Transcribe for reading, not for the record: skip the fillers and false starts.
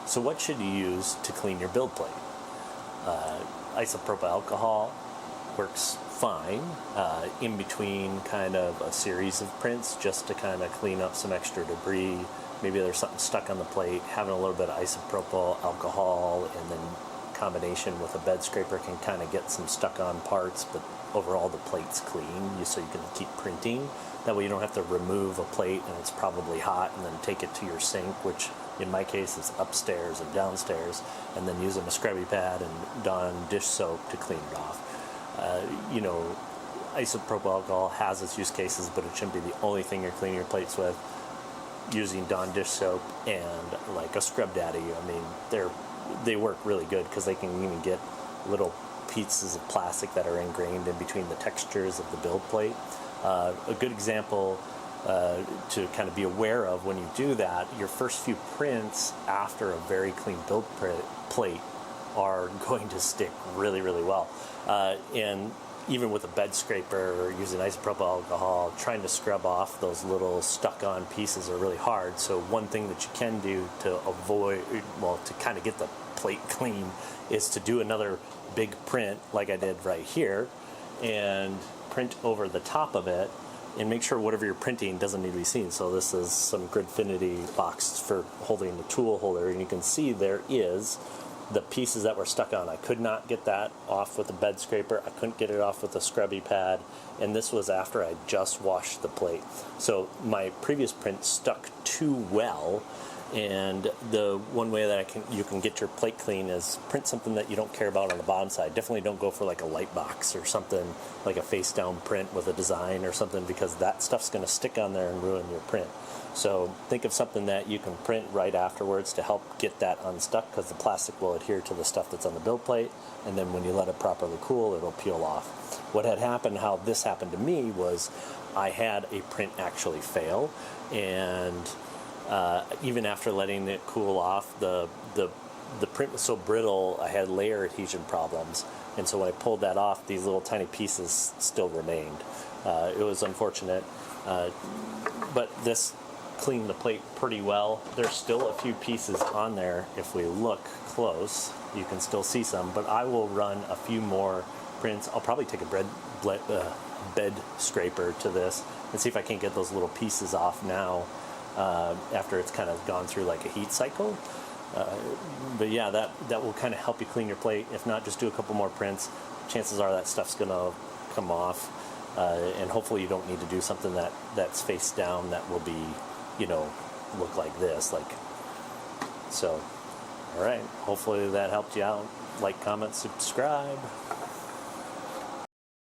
So what should you use to clean your build plate? Isopropyl alcohol works fine in between kind of a series of prints, just to kind of clean up some extra debris. Maybe there's something stuck on the plate. Having a little bit of isopropyl alcohol and then combination with a bed scraper can kind of get some stuck on parts, but overall the plate's clean, so you can keep printing. That way you don't have to remove a plate and it's probably hot and then take it to your sink, which in my case is upstairs and downstairs, and then using a scrubby pad and Dawn dish soap to clean it off. Isopropyl alcohol has its use cases, but it shouldn't be the only thing you're cleaning your plates with. Using Dawn dish soap and like a Scrub Daddy, I mean, they work really good because they can even get little pieces of plastic that are ingrained in between the textures of the build plate. A good example to kind of be aware of when you do that, your first few prints after a very clean build plate are going to stick really, really well. And even with a bed scraper, using isopropyl alcohol, trying to scrub off those little stuck-on pieces are really hard. So one thing that you can do to avoid, to kind of get the plate clean, is to do another big print like I did right here and print over the top of it, and make sure whatever you're printing doesn't need to be seen. So this is some Gridfinity box for holding the tool holder, and you can see there is the pieces that were stuck on. I could not get that off with a bed scraper. I couldn't get it off with a scrubby pad, and this was after I just washed the plate. So my previous print stuck too well, and the one way that you can get your plate clean is print something that you don't care about on the bottom side. Definitely don't go for like a light box or something, like a face down print with a design or something, because that stuff's going to stick on there and ruin your print. So think of something that you can print right afterwards to help get that unstuck, because the plastic will adhere to the stuff that's on the build plate, and then when you let it properly cool, it'll peel off. What had happened, how this happened to me, was I had a print actually fail, and even after letting it cool off, the print was so brittle, I had layer adhesion problems, and so when I pulled that off, these little tiny pieces still remained. It was unfortunate, but this cleaned the plate pretty well. There's still a few pieces on there. If we look close, you can still see some, but I will run a few more prints. I'll probably take a bed scraper to this and see if I can't get those little pieces off now, after it's kind of gone through like a heat cycle. But yeah, that will kind of help you clean your plate. If not, just do a couple more prints. Chances are that stuff's gonna come off, and hopefully you don't need to do something that's face down that will be, look like this. So, all right, hopefully that helped you out. Like, comment, subscribe.